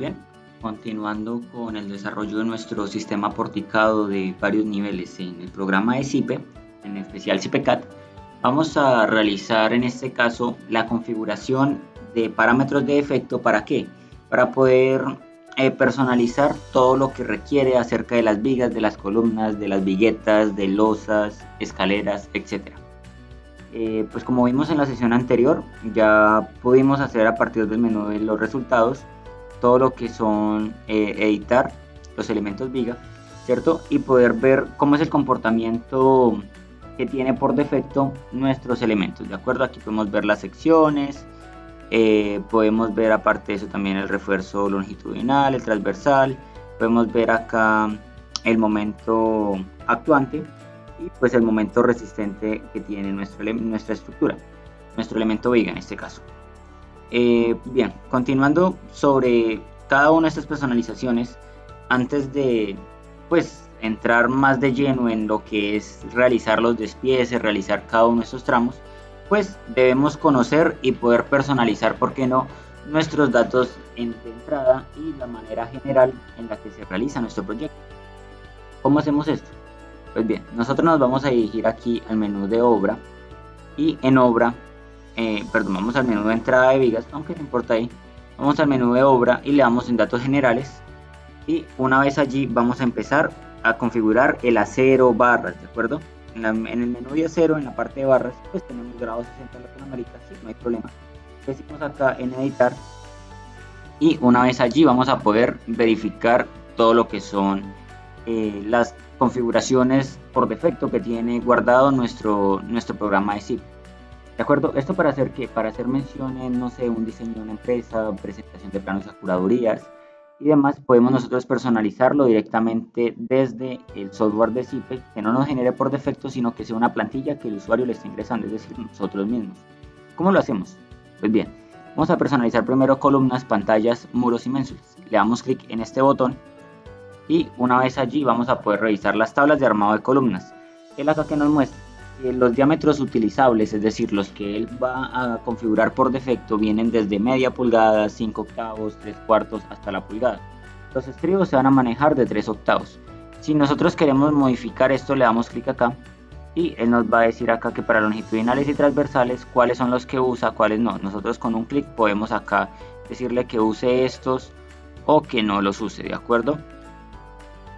Bien, continuando con el desarrollo de nuestro sistema porticado de varios niveles en el programa de CIPE, en especial CIPECAT, vamos a realizar en este caso la configuración de parámetros de efecto. ¿Para qué? Para poder personalizar todo lo que requiere acerca de las vigas, de las columnas, de las viguetas, de losas, escaleras, etc. Pues como vimos en la sesión anterior, ya pudimos hacer a partir del menú de los resultados todo lo que son editar los elementos viga, ¿cierto? Y poder ver cómo es el comportamiento que tiene por defecto nuestros elementos, ¿de acuerdo? Aquí podemos ver las secciones, podemos ver aparte de eso también el refuerzo longitudinal, el transversal, podemos ver acá el momento actuante y pues el momento resistente que tiene nuestra estructura, nuestro elemento viga en este caso. Bien, continuando sobre cada una de estas personalizaciones, antes de pues entrar más de lleno en lo que es realizar los despieces, realizar cada uno de estos tramos, pues debemos conocer y poder personalizar, ¿por qué no?, nuestros datos de entrada y la manera general en la que se realiza nuestro proyecto. ¿Cómo hacemos esto? Pues bien, nosotros nos vamos a dirigir aquí al menú de obra y en obra, vamos al menú de entrada de vigas, aunque no importa ahí, vamos al menú de obra y le damos en datos generales y una vez allí vamos a empezar a configurar el acero barras, ¿de acuerdo? En el menú de acero, en la parte de barras, pues tenemos grado 60 en Latinoamérica, sí, no hay problema. Decimos acá en editar y una vez allí vamos a poder verificar todo lo que son las configuraciones por defecto que tiene guardado nuestro programa de CIP. ¿De acuerdo? Esto para hacer ¿qué? Para hacer mención en, no sé, un diseño de una empresa, presentación de planos a curadurías y demás, podemos nosotros personalizarlo directamente desde el software de CIPE, que no nos genere por defecto, sino que sea una plantilla que el usuario le esté ingresando, es decir, nosotros mismos. ¿Cómo lo hacemos? Pues bien, vamos a personalizar primero columnas, pantallas, muros y ménsulas. Le damos clic en este botón y una vez allí vamos a poder revisar las tablas de armado de columnas. Él acá que nos muestra que los diámetros utilizables, es decir, los que él va a configurar por defecto, vienen desde media pulgada, 5 octavos, 3 cuartos hasta la pulgada. Los estribos se van a manejar de 3 octavos. Si nosotros queremos modificar esto, le damos clic acá y él nos va a decir acá que para longitudinales y transversales cuáles son los que usa, cuáles no. Nosotros con un clic podemos acá decirle que use estos o que no los use, ¿de acuerdo?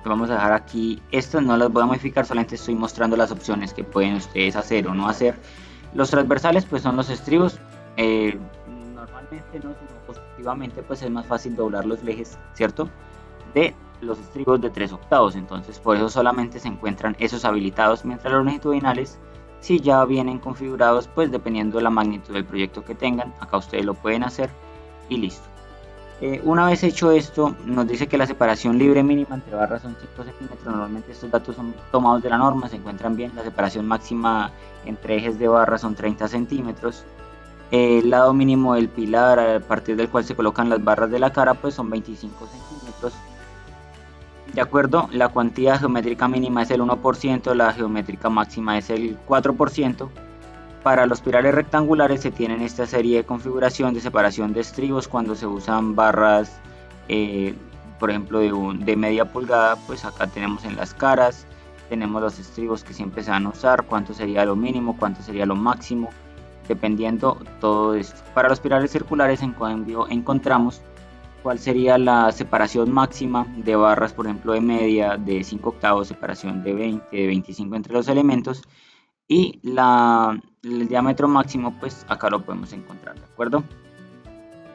Vamos a dejar aquí, estos no los voy a modificar, solamente estoy mostrando las opciones que pueden ustedes hacer o no hacer. Los transversales pues son los estribos, normalmente no, sino positivamente pues es más fácil doblar los ejes, ¿cierto? De los estribos de 3 octavos, entonces por eso solamente se encuentran esos habilitados, mientras los longitudinales si ya vienen configurados pues dependiendo de la magnitud del proyecto que tengan, acá ustedes lo pueden hacer y listo. Una vez hecho esto, nos dice que la separación libre mínima entre barras son 5 centímetros. Normalmente estos datos son tomados de la norma, se encuentran bien. La separación máxima entre ejes de barras son 30 centímetros. El lado mínimo del pilar a partir del cual se colocan las barras de la cara pues son 25 centímetros. De acuerdo, la cuantía geométrica mínima es el 1%, la geométrica máxima es el 4%. Para los pilares rectangulares se tienen esta serie de configuración de separación de estribos cuando se usan barras, por ejemplo de media pulgada, pues acá tenemos en las caras, tenemos los estribos que siempre se van a usar, cuánto sería lo mínimo, cuánto sería lo máximo, dependiendo todo esto. Para los pilares circulares en cambio encontramos cuál sería la separación máxima de barras, por ejemplo de media, de 5 octavos, separación de 20, de 25 entre los elementos. Y el diámetro máximo pues acá lo podemos encontrar, ¿de acuerdo?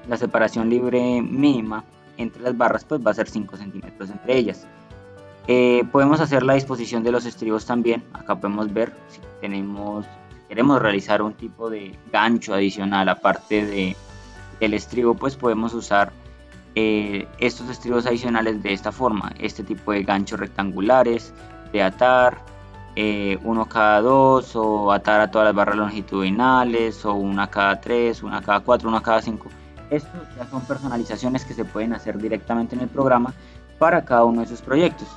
La separación libre mínima entre las barras pues va a ser 5 centímetros entre ellas. Podemos hacer la disposición de los estribos también. Acá podemos ver si queremos realizar un tipo de gancho adicional aparte del estribo, pues podemos usar estos estribos adicionales de esta forma, este tipo de ganchos rectangulares de atar, uno cada 2 o atar a todas las barras longitudinales o una cada 3, una cada 4, una cada 5. Estos ya son personalizaciones que se pueden hacer directamente en el programa para cada uno de sus proyectos,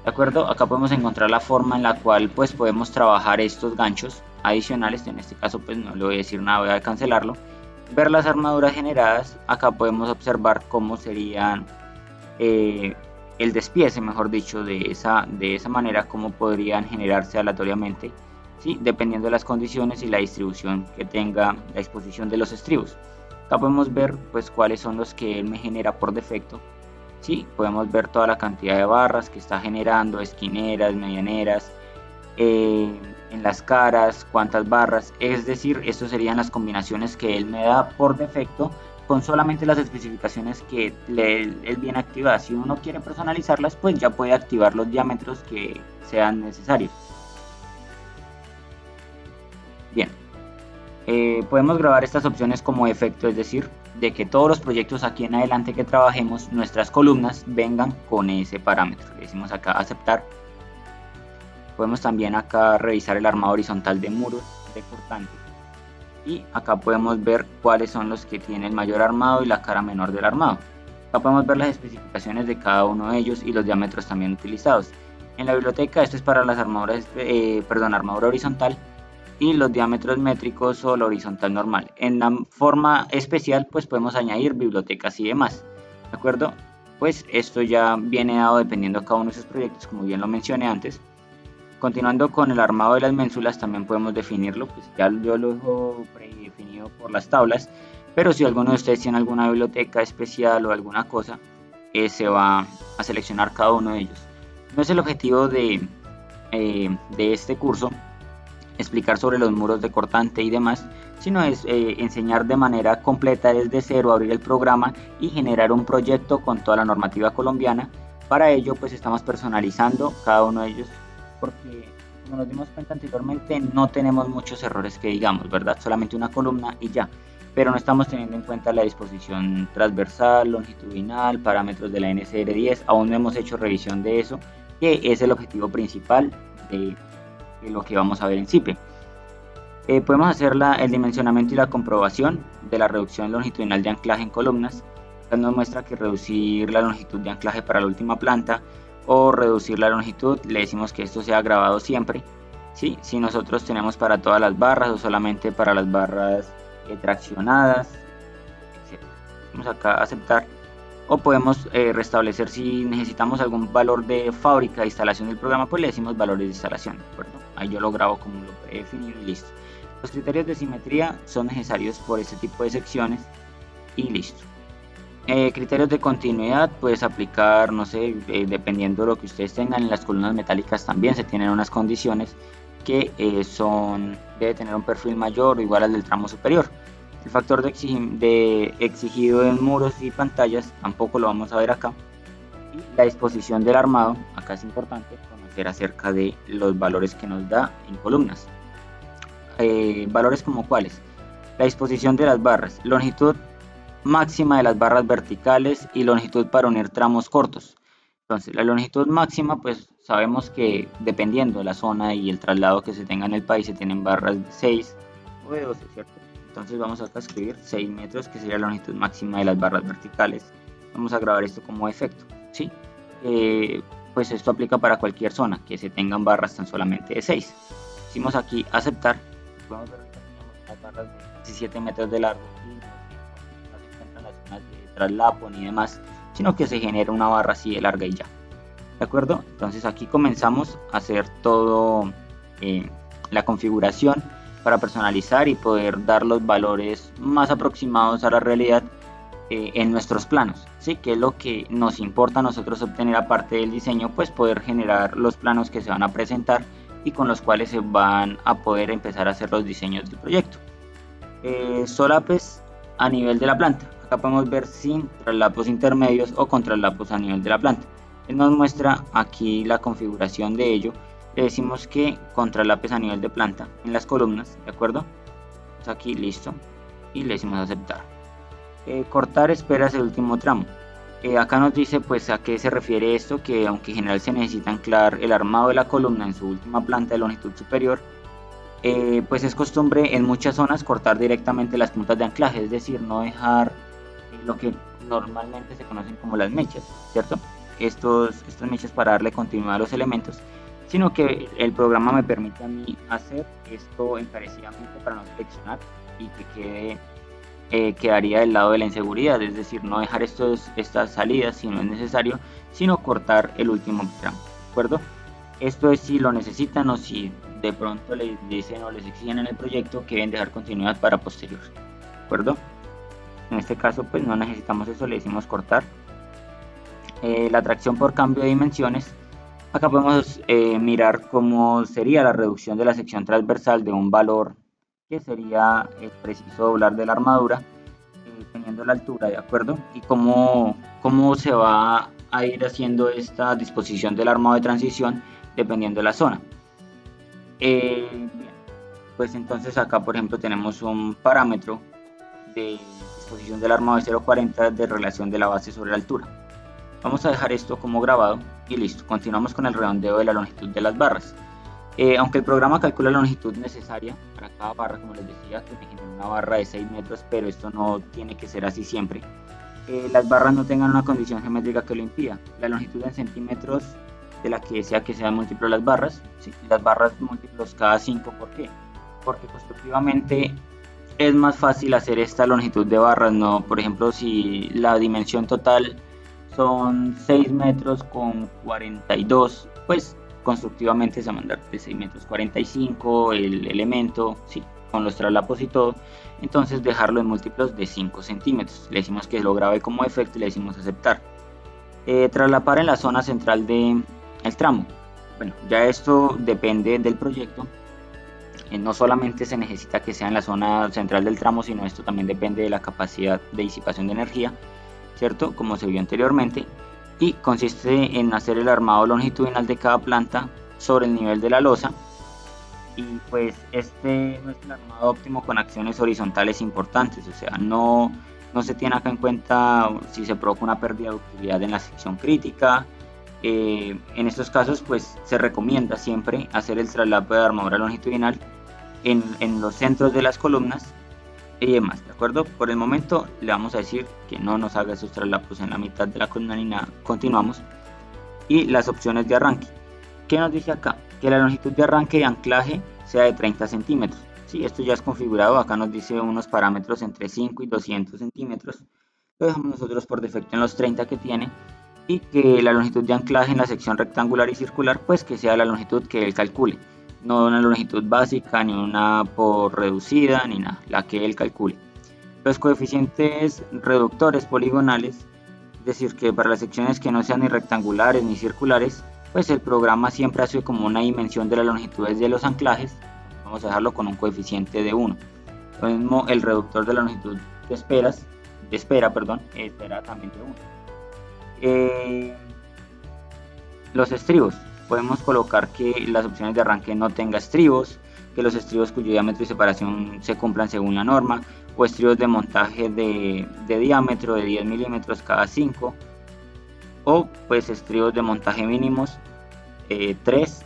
¿de acuerdo? Acá podemos encontrar la forma en la cual pues podemos trabajar estos ganchos adicionales. En este caso pues no le voy a decir nada, voy a cancelarlo ver las armaduras generadas. Acá podemos observar cómo serían el despiece, mejor dicho, de esa manera, cómo podrían generarse aleatoriamente, ¿sí? Dependiendo de las condiciones y la distribución que tenga la disposición de los estribos. Acá podemos ver pues cuáles son los que él me genera por defecto. Sí, podemos ver toda la cantidad de barras que está generando, esquineras, medianeras, en las caras, cuántas barras, es decir, estas serían las combinaciones que él me da por defecto con solamente las especificaciones que él viene activadas. Si uno quiere personalizarlas, pues ya puede activar los diámetros que sean necesarios. Bien, podemos grabar estas opciones como efecto, es decir, de que todos los proyectos aquí en adelante que trabajemos, nuestras columnas vengan con ese parámetro. Le decimos acá aceptar. Podemos también acá revisar el armado horizontal de muros de cortante. Y acá podemos ver cuáles son los que tienen el mayor armado y la cara menor del armado. Acá podemos ver las especificaciones de cada uno de ellos y los diámetros también utilizados. En la biblioteca esto es para las armaduras, armadura horizontal y los diámetros métricos o la horizontal normal. En la forma especial pues podemos añadir bibliotecas y demás. ¿De acuerdo? Pues esto ya viene dado dependiendo de cada uno de sus proyectos, como bien lo mencioné antes. Continuando con el armado de las ménsulas, también podemos definirlo, pues ya yo lo dejo predefinido por las tablas, pero si alguno de ustedes tiene alguna biblioteca especial o alguna cosa, se va a seleccionar cada uno de ellos. No es el objetivo de este curso explicar sobre los muros de cortante y demás, sino es enseñar de manera completa desde cero, abrir el programa y generar un proyecto con toda la normativa colombiana. Para ello pues estamos personalizando cada uno de ellos, porque como nos dimos cuenta anteriormente no tenemos muchos errores que digamos, ¿verdad? Solamente una columna y ya, pero no estamos teniendo en cuenta la disposición transversal, longitudinal, parámetros de la NCR10, aún no hemos hecho revisión de eso, que es el objetivo principal de lo que vamos a ver en CIPE. Podemos hacer el dimensionamiento y la comprobación de la reducción longitudinal de anclaje en columnas. Acá nos muestra que reducir la longitud de anclaje para la última planta o reducir la longitud, le decimos que esto sea grabado siempre, ¿sí? Si nosotros tenemos para todas las barras o solamente para las barras traccionadas, etc. Vamos acá a aceptar, o podemos restablecer si necesitamos algún valor de fábrica de instalación del programa, pues le decimos valores de instalación, ¿de acuerdo? Ahí yo lo grabo como lo predefinido y listo. Los criterios de simetría son necesarios por este tipo de secciones y listo. Criterios de continuidad, puedes aplicar, no sé, dependiendo de lo que ustedes tengan. En las columnas metálicas también se tienen unas condiciones que debe tener un perfil mayor o igual al del tramo superior. El factor de exigido en muros y pantallas tampoco lo vamos a ver acá. Y la disposición del armado, acá es importante conocer acerca de los valores que nos da en columnas. Valores como cuáles: la disposición de las barras, longitud máxima de las barras verticales y longitud para unir tramos cortos. Entonces la longitud máxima, pues sabemos que dependiendo de la zona y el traslado que se tenga en el país, se tienen barras de 6 o de 12, ¿cierto? Entonces vamos acá a escribir 6 metros, que sería la longitud máxima de las barras verticales. Vamos a grabar esto como efecto, ¿sí? Pues esto aplica para cualquier zona que se tengan barras tan solamente de 6. Hicimos aquí aceptar, podemos ver que tenemos las barras de 17 metros de largo y de traslapo ni demás, sino que se genera una barra así de larga y ya, ¿de acuerdo? Entonces aquí comenzamos a hacer todo la configuración para personalizar y poder dar los valores más aproximados a la realidad en nuestros planos, ¿sí? Que es lo que nos importa a nosotros obtener, aparte del diseño, pues poder generar los planos que se van a presentar y con los cuales se van a poder empezar a hacer los diseños del proyecto. Solapes a nivel de la planta. Acá podemos ver sin traslapos intermedios o con traslapos a nivel de la planta. Él nos muestra aquí la configuración de ello. Le decimos que con traslapes a nivel de planta en las columnas, ¿de acuerdo? Pues aquí listo y le decimos aceptar. Cortar esperas el último tramo. Acá nos dice pues a qué se refiere esto, que aunque en general se necesita anclar el armado de la columna en su última planta de longitud superior, pues es costumbre en muchas zonas cortar directamente las puntas de anclaje, es decir, no dejar lo que normalmente se conocen como las mechas, ¿cierto? Estas mechas para darle continuidad a los elementos, sino que el programa me permite a mí hacer esto encarecidamente para no seleccionar y que quede quedaría del lado de la inseguridad, es decir, no dejar estas salidas si no es necesario, sino cortar el último tramo, ¿de acuerdo? Esto es si lo necesitan o si de pronto les dicen o les exigen en el proyecto que deben dejar continuidad para posterior, ¿de acuerdo? En este caso pues no necesitamos eso, le decimos cortar. La tracción por cambio de dimensiones, acá podemos mirar cómo sería la reducción de la sección transversal de un valor que sería preciso doblar de la armadura teniendo la altura, ¿de acuerdo? Y cómo se va a ir haciendo esta disposición del armado de transición dependiendo de la zona. Bien, pues entonces acá por ejemplo tenemos un parámetro de disposición del armado de 0.40 de relación de la base sobre la altura. Vamos a dejar esto como grabado y listo. Continuamos con el redondeo de la longitud de las barras. Aunque el programa calcula la longitud necesaria para cada barra, como les decía, que me genera una barra de 6 metros, pero esto no tiene que ser así siempre. Las barras no tengan una condición geométrica que lo impida. La longitud en centímetros de la que desea que sean múltiplos las barras, ¿sí? Las barras múltiplos cada 5, ¿por qué? Porque constructivamente es más fácil hacer esta longitud de barras, ¿no? Por ejemplo, si la dimensión total son 6 metros con 42, pues constructivamente se va a mandar de 6 metros 45 el elemento, sí, con los traslapos y todo. Entonces dejarlo en múltiplos de 5 centímetros. Le decimos que lo grabe como efecto y le decimos aceptar. Traslapar en la zona central del tramo. Bueno, ya esto depende del proyecto. No solamente se necesita que sea en la zona central del tramo, sino esto también depende de la capacidad de disipación de energía, ¿cierto? Como se vio anteriormente. Y consiste en hacer el armado longitudinal de cada planta sobre el nivel de la losa. Y pues este no es el armado óptimo con acciones horizontales importantes, o sea, no se tiene acá en cuenta si se provoca una pérdida de ductilidad en la sección crítica. En estos casos pues se recomienda siempre hacer el traslapo de armadura longitudinal en los centros de las columnas y demás, ¿de acuerdo? Por el momento le vamos a decir que no nos haga esos traslapos en la mitad de la columna ni nada. Continuamos. Y las opciones de arranque. ¿Qué nos dice acá? Que la longitud de arranque y anclaje sea de 30 centímetros. Sí, esto ya es configurado. Acá nos dice unos parámetros entre 5 y 200 centímetros. Lo dejamos nosotros por defecto en los 30 que tiene. Y que la longitud de anclaje en la sección rectangular y circular, pues que sea la longitud que él calcule. No una longitud básica, ni una por reducida, ni nada, la que él calcule. Los coeficientes reductores poligonales, es decir, que para las secciones que no sean ni rectangulares ni circulares, pues el programa siempre hace como una dimensión de las longitudes de los anclajes. Vamos a dejarlo con un coeficiente de 1. Lo mismo el reductor de la longitud de espera también de 1. Los estribos. Podemos colocar que las opciones de arranque no tenga estribos, que los estribos cuyo diámetro y separación se cumplan según la norma, o estribos de montaje de diámetro de 10 milímetros cada 5, o pues estribos de montaje mínimos 3,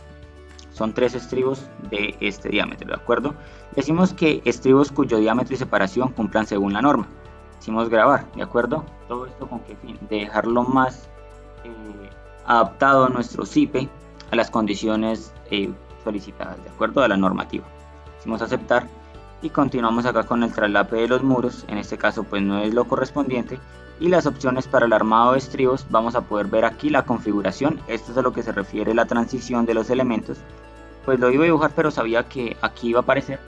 son 3 estribos de este diámetro, ¿de acuerdo? Decimos que estribos cuyo diámetro y separación cumplan según la norma. Decimos grabar, ¿de acuerdo? Todo esto con qué fin, de dejarlo más adaptado a nuestro SIPE a las condiciones solicitadas, de acuerdo a la normativa. Decimos aceptar y continuamos acá con el traslape de los muros. En este caso pues no es lo correspondiente, y las opciones para el armado de estribos. Vamos a poder ver aquí la configuración. Esto es a lo que se refiere la transición de los elementos. Pues lo iba a dibujar, pero sabía que aquí iba a aparecer.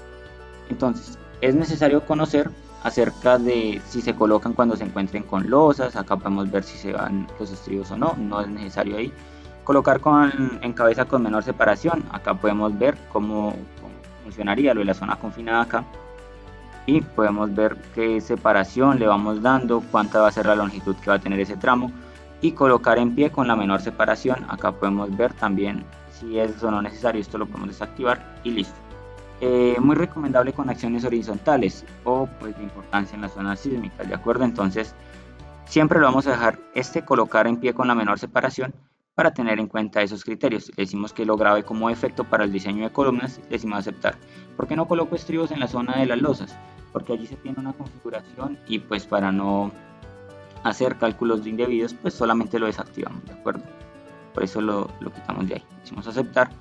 Entonces es necesario conocer acerca de si se colocan cuando se encuentren con losas. Acá podemos ver si se van los estribos o no, no es necesario ahí. Colocar en cabeza con menor separación. Acá podemos ver cómo funcionaría lo de la zona confinada acá. Y podemos ver qué separación le vamos dando, cuánta va a ser la longitud que va a tener ese tramo. Y colocar en pie con la menor separación. Acá podemos ver también si es o no necesario. Esto lo podemos desactivar y listo. Muy recomendable con acciones horizontales o pues de importancia en las zonas sísmicas, ¿de acuerdo? Entonces siempre lo vamos a dejar colocar en pie con la menor separación para tener en cuenta esos criterios. Le decimos que lo grabe como efecto para el diseño de columnas, le decimos aceptar. ¿Por qué no coloco estribos en la zona de las losas? Porque allí se tiene una configuración y pues para no hacer cálculos indebidos pues solamente lo desactivamos, ¿de acuerdo? Por eso lo quitamos de ahí. Decimos aceptar.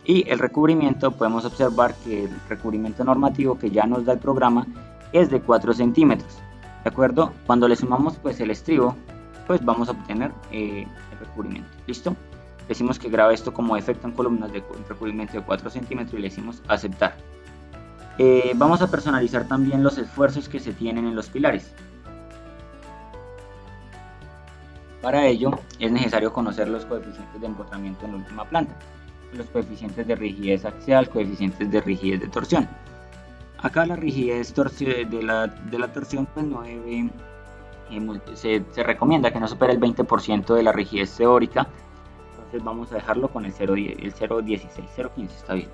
Y el recubrimiento, podemos observar que el recubrimiento normativo que ya nos da el programa es de 4 centímetros, ¿de acuerdo? Cuando le sumamos pues el estribo, pues vamos a obtener el recubrimiento. ¿Listo? Decimos que graba esto como efecto en columnas de recubrimiento de 4 centímetros y le decimos aceptar. Vamos a personalizar también los esfuerzos que se tienen en los pilares. Para ello es necesario conocer los coeficientes de empotramiento en la última planta, los coeficientes de rigidez axial, coeficientes de rigidez de torsión. Acá la rigidez de la torsión pues no debe, se recomienda que no supere el 20% de la rigidez teórica. Entonces vamos a dejarlo con el 0.16, 0.15 está bien.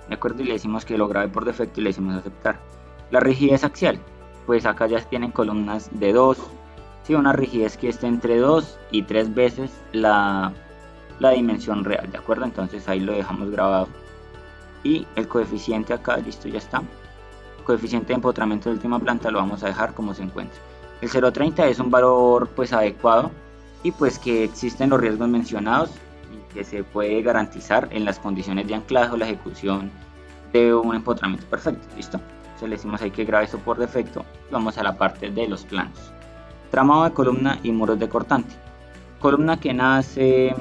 De acuerdo, y le decimos que lo grabe por defecto y le decimos aceptar. La rigidez axial, pues acá ya tienen columnas de 2, ¿sí? Una rigidez que esté entre 2 y 3 veces la dimensión real, ¿de acuerdo? Entonces ahí lo dejamos grabado. Y el coeficiente acá, listo, ya está. El coeficiente de empotramiento de última planta lo vamos a dejar como se encuentra. El 0.30 es un valor pues adecuado y pues que existen los riesgos mencionados y que se puede garantizar en las condiciones de anclaje o la ejecución de un empotramiento perfecto, listo. Entonces le decimos ahí que grabe esto por defecto y vamos a la parte de los planos. Tramado de columna y muros de cortante. Columna que nace,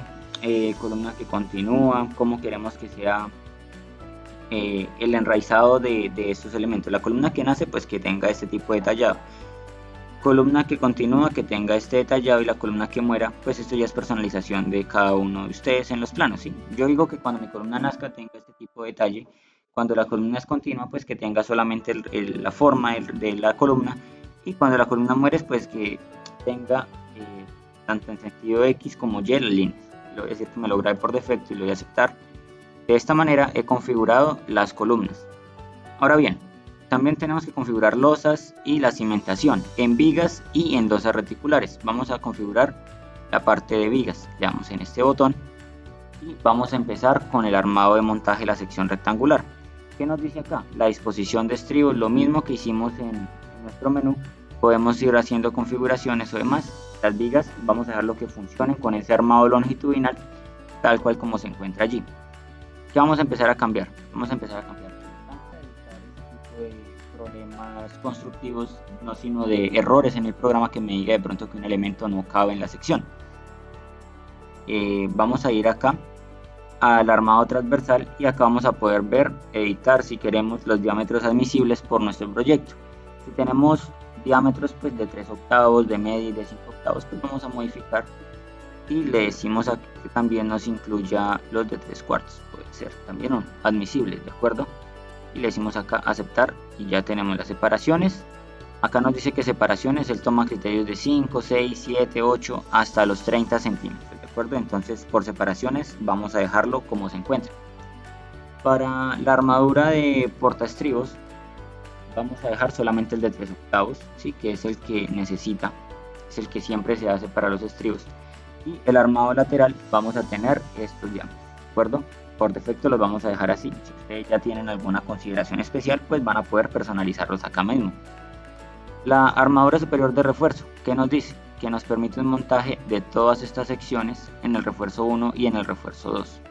columna que continúa, cómo queremos que sea el enraizado de estos elementos. La columna que nace pues que tenga este tipo de tallado, columna que continúa que tenga este detallado, y la columna que muera pues esto ya es personalización de cada uno de ustedes en los planos, ¿sí? Yo digo que cuando mi columna nazca tenga este tipo de detalle, cuando la columna es continua pues que tenga solamente la forma de la columna, y cuando la columna muere pues que tenga tanto en sentido X como Y las líneas. Lo voy a decir que me lo grabe por defecto y lo voy a aceptar. De esta manera he configurado las columnas. Ahora bien, también tenemos que configurar losas y la cimentación en vigas y en losas reticulares. Vamos a configurar la parte de vigas. Le damos en este botón y vamos a empezar con el armado de montaje de la sección rectangular. ¿Qué nos dice acá? La disposición de estribos, lo mismo que hicimos en nuestro menú. Podemos ir haciendo configuraciones o demás. Las vigas vamos a dejarlo que funcionen con ese armado longitudinal tal cual como se encuentra allí. ¿Qué vamos a empezar a cambiar? Vamos a empezar a cambiar problemas constructivos, no sino de errores en el programa que me diga de pronto que un elemento no cabe en la sección. Vamos a ir acá al armado transversal y acá vamos a poder ver, editar si queremos los diámetros admisibles por nuestro proyecto. Si tenemos diámetros pues de 3 octavos, de media y de 5 octavos, pues vamos a modificar y le decimos a que también nos incluya los de 3 cuartos, puede ser también admisibles, ¿de acuerdo? Y le decimos acá aceptar y ya tenemos las separaciones. Acá nos dice que separaciones, él toma criterios de 5, 6, 7, 8 hasta los 30 centímetros, ¿de acuerdo? Entonces por separaciones vamos a dejarlo como se encuentra. Para la armadura de portaestribos vamos a dejar solamente el de 3 octavos, ¿sí? Que es el que necesita, es el que siempre se hace para los estribos. Y el armado lateral vamos a tener estos diámetros, ¿de acuerdo? Por defecto los vamos a dejar así. Si ustedes ya tienen alguna consideración especial pues van a poder personalizarlos acá mismo. La armadura superior de refuerzo, ¿qué nos dice? Que nos permite un montaje de todas estas secciones en el refuerzo 1 y en el refuerzo 2.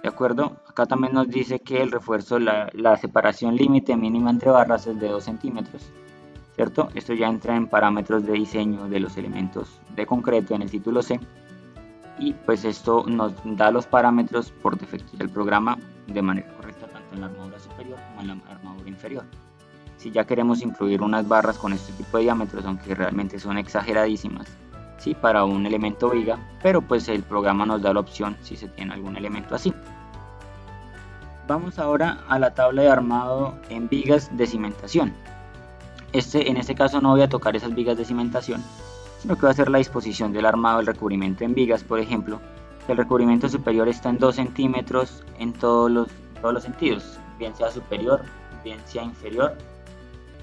¿De acuerdo? Acá también nos dice que el refuerzo, la separación límite mínima entre barras es de 2 centímetros, ¿cierto? Esto ya entra en parámetros de diseño de los elementos de concreto en el título C. Y pues esto nos da los parámetros por defecto del programa de manera correcta tanto en la armadura superior como en la armadura inferior. Si ya queremos incluir unas barras con este tipo de diámetros, aunque realmente son exageradísimas, ¿sí? Para un elemento viga, pero pues el programa nos da la opción si se tiene algún elemento así. Vamos ahora a la tabla de armado en vigas de cimentación. En este caso no voy a tocar esas vigas de cimentación, sino que va a ser la disposición del armado del recubrimiento en vigas. Por ejemplo, el recubrimiento superior está en 2 centímetros en todos los sentidos, bien sea superior, bien sea inferior,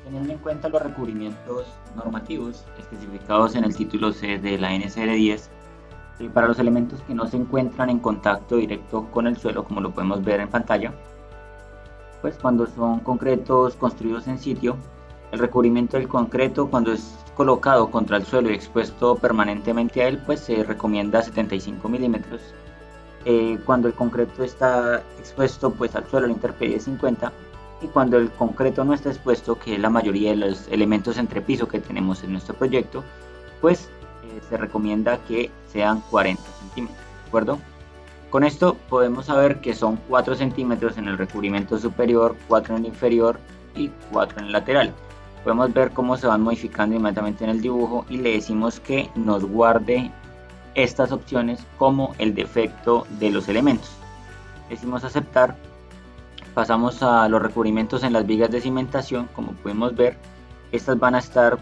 teniendo en cuenta los recubrimientos normativos especificados en el título C de la NCR 10. Para los elementos que no se encuentran en contacto directo con el suelo, como lo podemos ver en pantalla, pues cuando son concretos construidos en sitio, el recubrimiento del concreto cuando es colocado contra el suelo y expuesto permanentemente a él, pues se recomienda 75 milímetros. Cuando el concreto está expuesto pues al suelo, la intemperie 50, y cuando el concreto no está expuesto, que es la mayoría de los elementos entre piso que tenemos en nuestro proyecto, pues se recomienda que sean 40 centímetros, ¿de acuerdo? Con esto podemos saber que son 4 centímetros en el recubrimiento superior, 4 en el inferior y 4 en el lateral. Podemos ver cómo se van modificando inmediatamente en el dibujo y le decimos que nos guarde estas opciones como el defecto de los elementos. Decimos aceptar. Pasamos a los recubrimientos en las vigas de cimentación. Como podemos ver, estas van a estar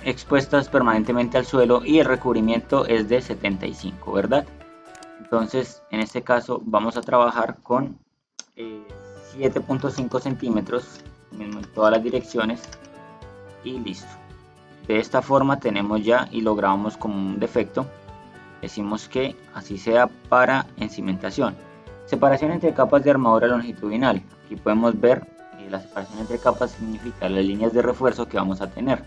expuestas permanentemente al suelo y el recubrimiento es de 75, ¿verdad? Entonces en este caso vamos a trabajar con 7.5 centímetros en todas las direcciones y listo. De esta forma tenemos ya y lo grabamos como un defecto. Decimos que así sea para encimentación. Separación entre capas de armadura longitudinal. Aquí podemos ver la separación entre capas significa las líneas de refuerzo que vamos a tener.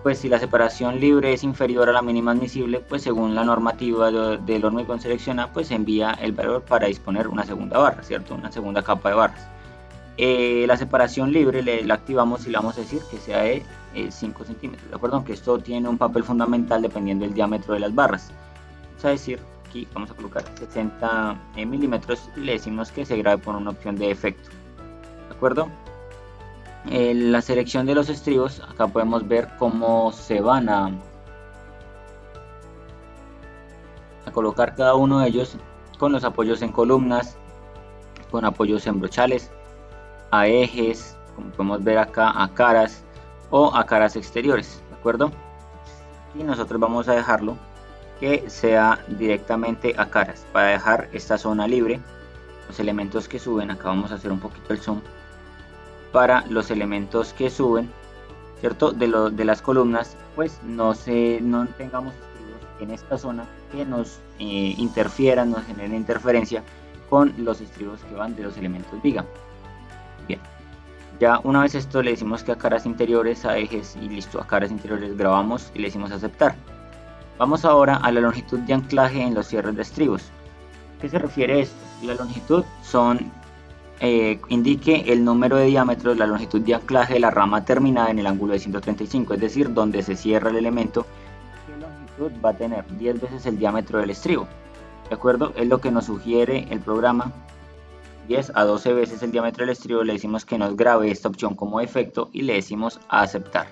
Pues si la separación libre es inferior a la mínima admisible, pues según la normativa del hormigón selecciona, pues envía el valor para disponer una segunda barra, ¿cierto? Una segunda capa de barras. La separación libre la activamos y le vamos a decir que sea de 5 centímetros, ¿de acuerdo? Aunque esto tiene un papel fundamental dependiendo del diámetro de las barras. Vamos a decir, aquí vamos a colocar 60 milímetros y le decimos que se grabe por una opción de efecto, ¿de acuerdo? La selección de los estribos, acá podemos ver cómo se van a colocar cada uno de ellos con los apoyos en columnas, con apoyos en brochales, a ejes, como podemos ver acá, a caras o a caras exteriores, ¿de acuerdo? Y nosotros vamos a dejarlo que sea directamente a caras para dejar esta zona libre. Los elementos que suben, acá vamos a hacer un poquito el zoom, para los elementos que suben, ¿cierto? De las columnas, pues no tengamos estribos en esta zona que nos interfieran, nos generen interferencia con los estribos que van de los elementos viga. Bien, ya una vez esto le decimos que a caras interiores, a ejes y listo, a caras interiores grabamos y le decimos aceptar. Vamos ahora a la longitud de anclaje en los cierres de estribos. ¿A qué se refiere esto? La longitud indique el número de diámetros, la longitud de anclaje de la rama terminada en el ángulo de 135, es decir, donde se cierra el elemento, ¿qué longitud va a tener? 10 veces el diámetro del estribo, ¿de acuerdo? Es lo que nos sugiere el programa. 10 a 12 veces el diámetro del estribo, le decimos que nos grabe esta opción como defecto y le decimos aceptar.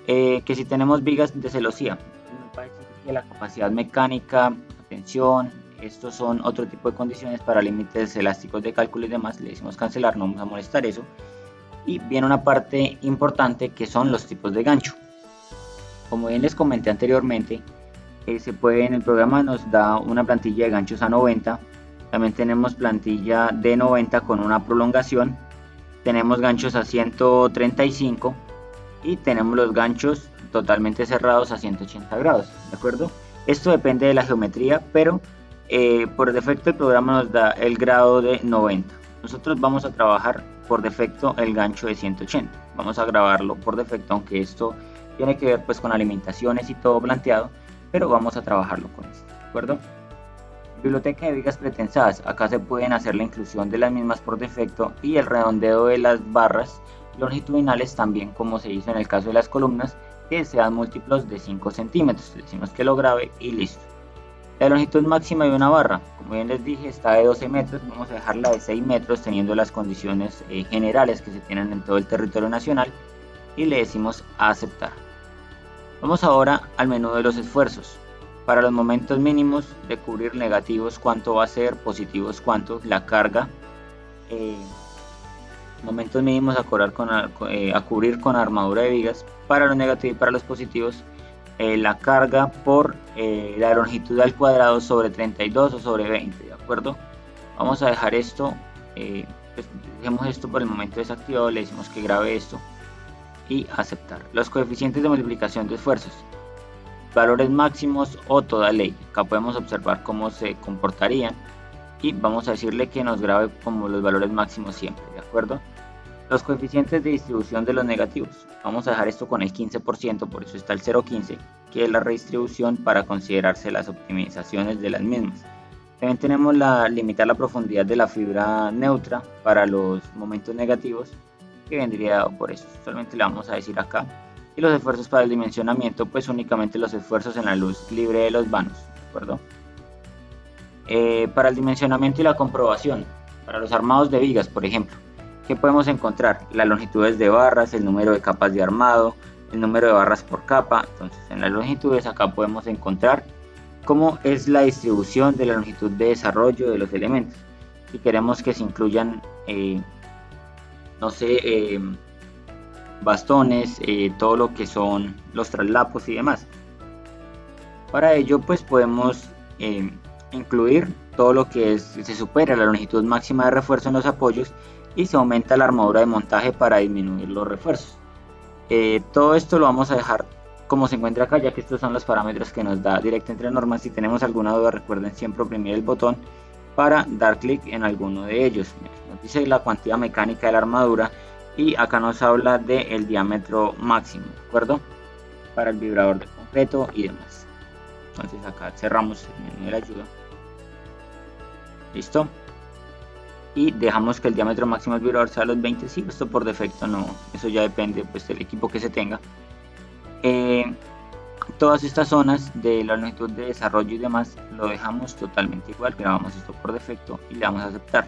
Que si tenemos vigas de celosía, nos va a decir que la capacidad mecánica, atención, estos son otro tipo de condiciones para límites elásticos de cálculo y demás, le decimos cancelar, no vamos a molestar eso. Y viene una parte importante que son los tipos de gancho. Como bien les comenté anteriormente, en el programa nos da una plantilla de ganchos a 90. También tenemos plantilla de 90 con una prolongación, tenemos ganchos a 135 y tenemos los ganchos totalmente cerrados a 180 grados, ¿de acuerdo? Esto depende de la geometría, pero por defecto el programa nos da el grado de 90. Nosotros vamos a trabajar por defecto el gancho de 180, vamos a grabarlo por defecto, aunque esto tiene que ver pues con alimentaciones y todo planteado, pero vamos a trabajarlo con esto, ¿de acuerdo? Biblioteca de vigas pretensadas, acá se pueden hacer la inclusión de las mismas por defecto y el redondeo de las barras longitudinales también, como se hizo en el caso de las columnas, que sean múltiplos de 5 centímetros, decimos que lo grabe y listo. La longitud máxima de una barra, como bien les dije, está de 12 metros, vamos a dejarla de 6 metros teniendo las condiciones generales que se tienen en todo el territorio nacional y le decimos aceptar. Vamos ahora al menú de los esfuerzos. Para los momentos mínimos de cubrir negativos, cuánto va a ser, positivos, cuánto, la carga, momentos mínimos a cubrir con armadura de vigas, para los negativos y para los positivos, la carga por la longitud al cuadrado sobre 32 o sobre 20, ¿de acuerdo? Vamos a dejar esto, pues dejemos esto por el momento desactivado, le decimos que grabe esto y aceptar. Los coeficientes de multiplicación de esfuerzos, valores máximos o toda ley, acá podemos observar cómo se comportarían y vamos a decirle que nos grabe como los valores máximos siempre, ¿de acuerdo? Los coeficientes de distribución de los negativos, vamos a dejar esto con el 15%, por eso está el 0,15, que es la redistribución para considerarse las optimizaciones de las mismas. También tenemos limitar la profundidad de la fibra neutra para los momentos negativos, que vendría dado por esto. Solamente le vamos a decir acá. Y los esfuerzos para el dimensionamiento, pues únicamente los esfuerzos en la luz libre de los vanos, ¿de acuerdo? Para el dimensionamiento y la comprobación, para los armados de vigas, por ejemplo, ¿qué podemos encontrar? Las longitudes de barras, el número de capas de armado, el número de barras por capa. Entonces, en las longitudes acá podemos encontrar cómo es la distribución de la longitud de desarrollo de los elementos. Si queremos que se incluyan, no sé, bastones, todo lo que son los traslapos y demás. Para ello, pues podemos incluir todo lo que se supera la longitud máxima de refuerzo en los apoyos y se aumenta la armadura de montaje para disminuir los refuerzos. Todo esto lo vamos a dejar como se encuentra acá, ya que estos son los parámetros que nos da Directa entre Normas. Si tenemos alguna duda, recuerden siempre oprimir el botón para dar clic en alguno de ellos. Nos dice la cuantía mecánica de la armadura y acá nos habla del diámetro máximo, ¿de acuerdo? Para el vibrador de concreto y demás. Entonces acá cerramos el menú de la ayuda. Listo. Y dejamos que el diámetro máximo del vibrador sea los 20. Sí, esto por defecto no, eso ya depende pues del equipo que se tenga. Todas estas zonas de la longitud de desarrollo y demás lo dejamos totalmente igual, grabamos esto por defecto y le damos a aceptar.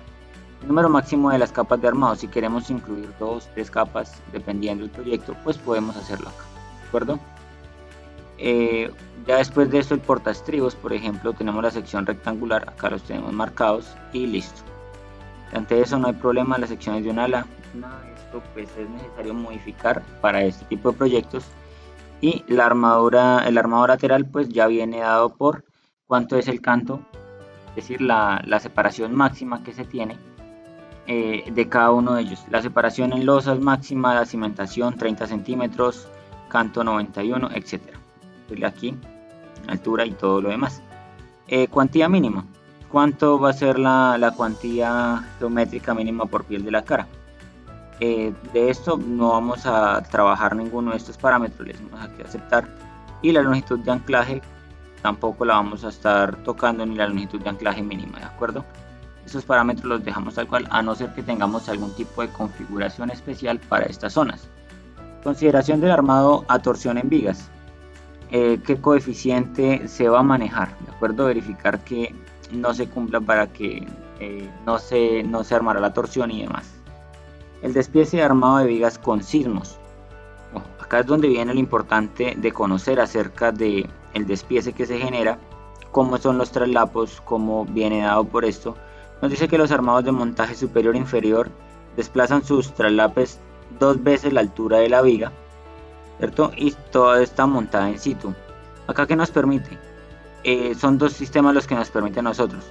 El número máximo de las capas de armado, si queremos incluir 2, 3 capas dependiendo del proyecto, pues podemos hacerlo acá, ¿de acuerdo? Ya después de esto el portaestribos, por ejemplo, tenemos la sección rectangular, acá los tenemos marcados y listo. Ante eso no hay problema, las secciones de un ala, nada de esto pues es necesario modificar para este tipo de proyectos. Y la armadura, el armado lateral pues ya viene dado por cuánto es el canto, es decir, la separación máxima que se tiene de cada uno de ellos. La separación en losas máxima, la cimentación 30 centímetros, canto 91, etc. Aquí, altura y todo lo demás. Cuantía mínima. ¿Cuánto va a ser la cuantía geométrica mínima por piel de la cara? De esto no vamos a trabajar ninguno de estos parámetros, le decimos aquí aceptar. Y la longitud de anclaje tampoco la vamos a estar tocando, ni la longitud de anclaje mínima, ¿de acuerdo? Estos parámetros los dejamos tal cual, a no ser que tengamos algún tipo de configuración especial para estas zonas. Consideración del armado a torsión en vigas. ¿Qué coeficiente se va a manejar? ¿De acuerdo? Verificar que no se cumpla para que no se armará la torsión y demás. El despiece de armado de vigas con sismos. Acá es donde viene lo importante de conocer acerca del despiece que se genera, cómo son los traslapos, cómo viene dado por esto. Nos dice que los armados de montaje superior e inferior desplazan sus traslapes 2 veces la altura de la viga, ¿cierto? Y toda está montada in situ. Acá, ¿qué nos permite? Son dos sistemas los que nos permiten a nosotros.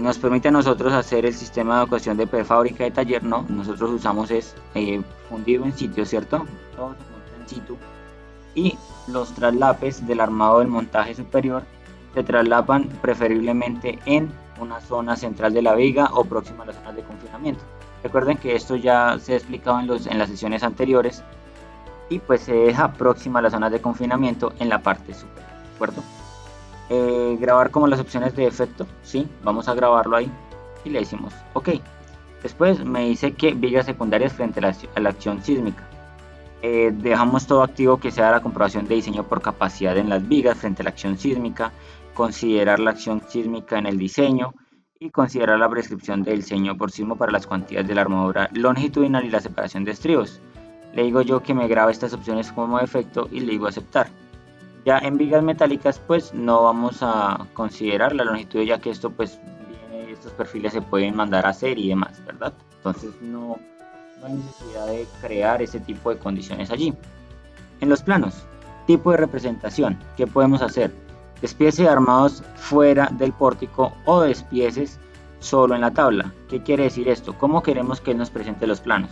Nos permite a nosotros hacer el sistema de ecuación de prefábrica de taller, no, nosotros usamos es fundido en sitio, ¿cierto? Todo se monta en situ y los traslapes del armado del montaje superior se traslapan preferiblemente en una zona central de la viga o próxima a las zonas de confinamiento. Recuerden que esto ya se ha explicado en las sesiones anteriores y pues se deja próxima a las zonas de confinamiento en la parte superior, ¿de acuerdo? Grabar como las opciones de efecto, sí, vamos a grabarlo ahí y le decimos ok. Después me dice que vigas secundarias frente a la acción sísmica. Dejamos todo activo, que sea la comprobación de diseño por capacidad en las vigas frente a la acción sísmica, considerar la acción sísmica en el diseño y considerar la prescripción del diseño por sismo para las cuantías de la armadura longitudinal y la separación de estribos. Le digo yo que me grabe estas opciones como efecto y le digo aceptar. Ya en vigas metálicas pues no vamos a considerar la longitud, ya que esto pues estos perfiles se pueden mandar a hacer y demás, ¿verdad? Entonces no hay necesidad de crear ese tipo de condiciones allí. En los planos, tipo de representación, ¿qué podemos hacer? Despiece de armados fuera del pórtico o despieces solo en la tabla. ¿Qué quiere decir esto? ¿Cómo queremos que nos presente los planos?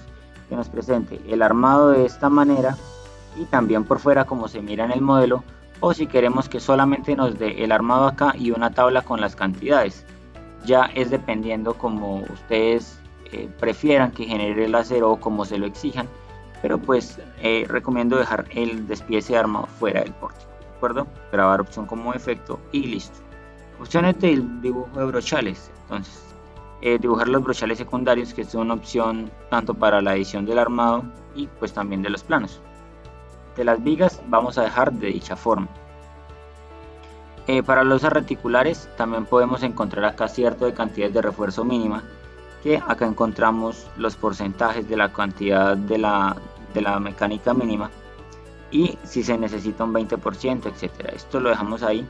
Que nos presente el armado de esta manera y también por fuera como se mira en el modelo, o si queremos que solamente nos dé el armado acá y una tabla con las cantidades. Ya es dependiendo como ustedes prefieran que genere el acero o como se lo exijan, pero pues recomiendo dejar el despiece de armado fuera del pórtico, ¿de acuerdo? Grabar opción como efecto y listo. Opciones del dibujo de brochales. Entonces, dibujar los brochales secundarios, que es una opción tanto para la edición del armado y pues también de los planos. De las vigas vamos a dejar de dicha forma. Para los losas reticulares también podemos encontrar acá cierto de cantidades de refuerzo mínima, que acá encontramos los porcentajes de la cantidad de la mecánica mínima y si se necesita un 20%, etcétera. Esto lo dejamos ahí.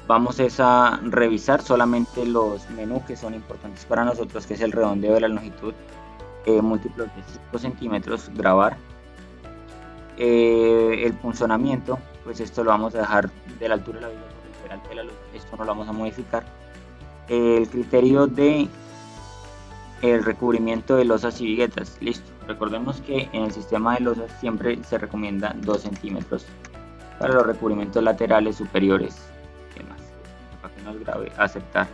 Vamos a revisar solamente los menús que son importantes para nosotros, que es el redondeo de la longitud, múltiplos de 5 centímetros, grabar. El punzonamiento, pues esto lo vamos a dejar de la altura de la viga por el peralte de la luz, esto no lo vamos a modificar. El criterio de el recubrimiento de losas y viguetas, listo. Recordemos que en el sistema de losas siempre se recomienda 2 centímetros para los recubrimientos laterales superiores. ¿Qué más? Para que nos grabe, aceptar.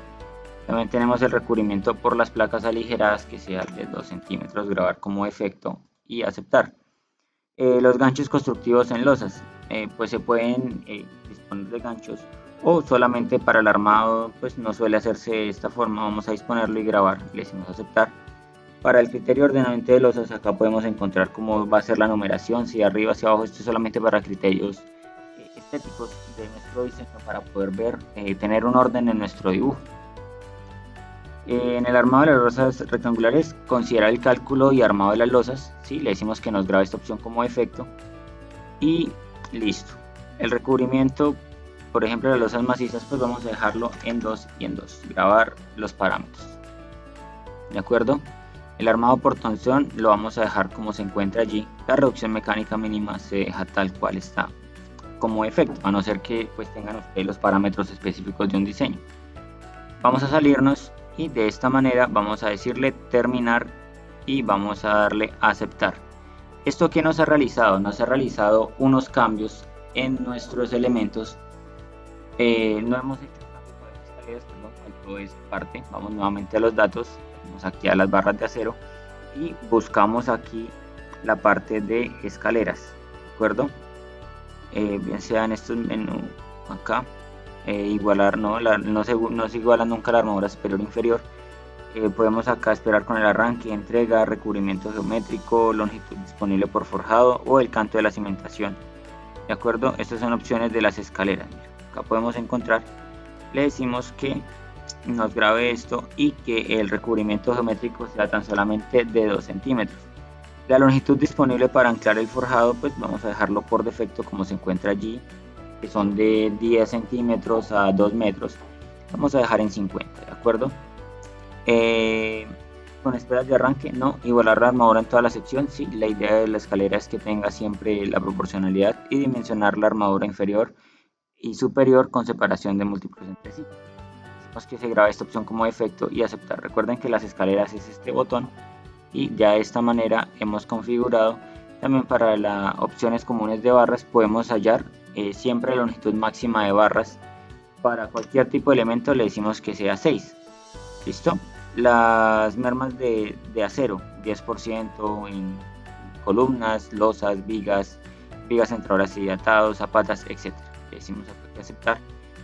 También tenemos el recubrimiento por las placas aligeradas, que sea de 2 centímetros, grabar como efecto y aceptar. Los ganchos constructivos en losas, pues se pueden disponer de ganchos o solamente para el armado, pues no suele hacerse de esta forma. Vamos a disponerlo y grabar, le decimos aceptar. Para el criterio de ordenamiento de losas, acá podemos encontrar cómo va a ser la numeración, si de arriba hacia abajo. Esto es solamente para criterios estéticos de nuestro diseño, para poder ver, tener un orden en nuestro dibujo. En el armado de las losas rectangulares, considerar el cálculo y armado de las losas, ¿sí? Le decimos que nos grabe esta opción como efecto y listo. El recubrimiento, por ejemplo, de las losas macizas, pues vamos a dejarlo en 2 y en 2, grabar los parámetros, ¿de acuerdo? El armado por tensión lo vamos a dejar como se encuentra allí. La reducción mecánica mínima se deja tal cual está como efecto, a no ser que pues tengan ustedes los parámetros específicos de un diseño. Vamos a salirnos y de esta manera vamos a decirle terminar y vamos a darle a aceptar. ¿Esto qué nos ha realizado? Nos ha realizado unos cambios en nuestros elementos. No hemos hecho cambios para las escaleras, perdón, faltó esta parte. Vamos nuevamente a los datos, vamos aquí a las barras de acero y buscamos aquí la parte de escaleras, ¿de acuerdo? Bien sea en estos menús acá. Igualar, no se iguala nunca la armadura superior o inferior. Podemos acá esperar con el arranque, entrega, recubrimiento geométrico, longitud disponible por forjado o el canto de la cimentación, de acuerdo. Estas son opciones de las escaleras. Mira, acá podemos encontrar, le decimos que nos grabe esto y que el recubrimiento geométrico sea tan solamente de 2 centímetros. La longitud disponible para anclar el forjado, pues vamos a dejarlo por defecto como se encuentra allí, que son de 10 centímetros a 2 metros, vamos a dejar en 50, ¿de acuerdo? Con esperas de arranque, no. Igualar la armadura en toda la sección, sí. La idea de la escalera es que tenga siempre la proporcionalidad y dimensionar la armadura inferior y superior con separación de múltiplos entre sí. Decimos que se grabe esta opción como efecto y aceptar. Recuerden que las escaleras es este botón y ya de esta manera hemos configurado. También para las opciones comunes de barras podemos hallar siempre la longitud máxima de barras. Para cualquier tipo de elemento le decimos que sea 6. ¿Listo? Las mermas de acero, 10% en columnas, losas, vigas entradoras y atados, zapatas, etc. Le decimos acá que aceptar.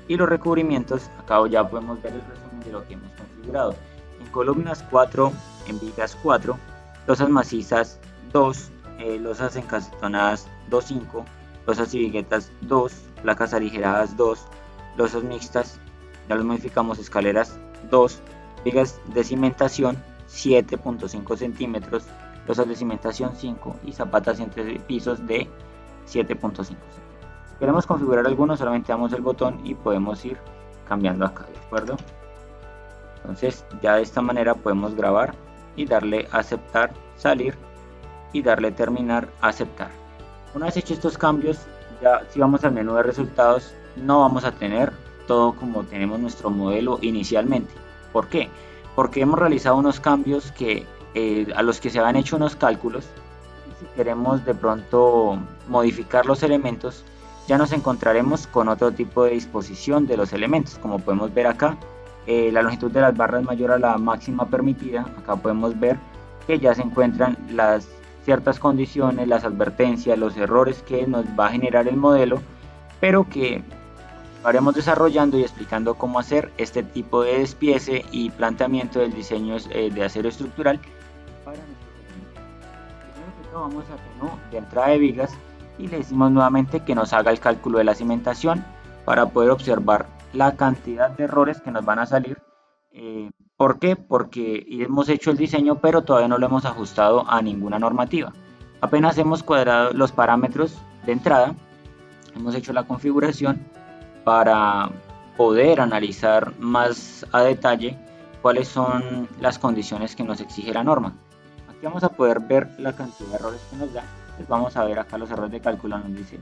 Y los recubrimientos, acá ya podemos ver el resumen de lo que hemos configurado. En columnas 4, en vigas 4, losas macizas 2, losas encasetonadas 2.5, losas y viguetas 2, placas aligeradas 2, losas mixtas, ya los modificamos, escaleras 2, vigas de cimentación 7.5 centímetros, losas de cimentación 5 y zapatas entre pisos de 7.5 centímetros. Si queremos configurar algunos, solamente damos el botón y podemos ir cambiando acá, ¿de acuerdo? Entonces ya de esta manera podemos grabar y darle a aceptar, salir y darle terminar, aceptar. Una vez hechos estos cambios, ya si vamos al menú de resultados, no vamos a tener todo como tenemos nuestro modelo inicialmente. ¿Por qué? Porque hemos realizado unos cambios que, a los que se han hecho unos cálculos. Y si queremos de pronto modificar los elementos, ya nos encontraremos con otro tipo de disposición de los elementos. Como podemos ver acá, la longitud de las barras es mayor a la máxima permitida. Acá podemos ver que ya se encuentran las ciertas condiciones, las advertencias, los errores que nos va a generar el modelo, pero que Continuaremos desarrollando y explicando cómo hacer este tipo de despiece y planteamiento del diseño de acero estructural para nuestros elementos. Primero que todo vamos a menú de entrada de vigas y le decimos nuevamente que nos haga el cálculo de la cimentación para poder observar la cantidad de errores que nos van a salir. ¿Por qué? Porque hemos hecho el diseño pero todavía no lo hemos ajustado a ninguna normativa. Apenas hemos cuadrado los parámetros de entrada, hemos hecho la configuración para poder analizar más a detalle cuáles son las condiciones que nos exige la norma. Aquí vamos a poder ver la cantidad de errores que nos da. Pues vamos a ver acá los errores de cálculo, nos dice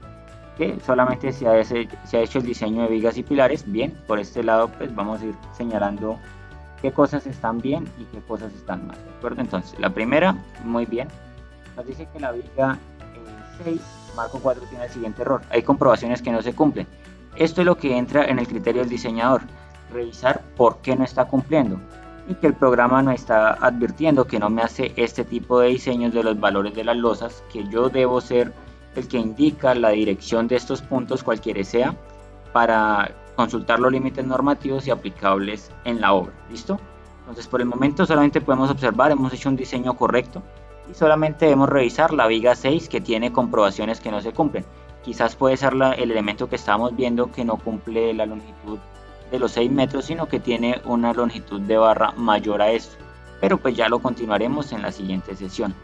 que solamente se ha hecho el diseño de vigas y pilares. Bien, por este lado pues vamos a ir señalando qué cosas están bien y qué cosas están mal, ¿de acuerdo? Entonces la primera, muy bien, nos dice que la viga 6, marco 4 tiene el siguiente error: hay comprobaciones que no se cumplen. Esto es lo que entra en el criterio del diseñador, revisar por qué no está cumpliendo y que el programa no está advirtiendo que no me hace este tipo de diseños de los valores de las losas, que yo debo ser el que indica la dirección de estos puntos cualquiera sea para consultar los límites normativos y aplicables en la obra. ¿Listo? Entonces por el momento solamente podemos observar, hemos hecho un diseño correcto y solamente debemos revisar la viga 6 que tiene comprobaciones que no se cumplen. Quizás puede ser el elemento que estamos viendo que no cumple la longitud de los 6 metros, sino que tiene una longitud de barra mayor a esto. Pero pues ya lo continuaremos en la siguiente sesión.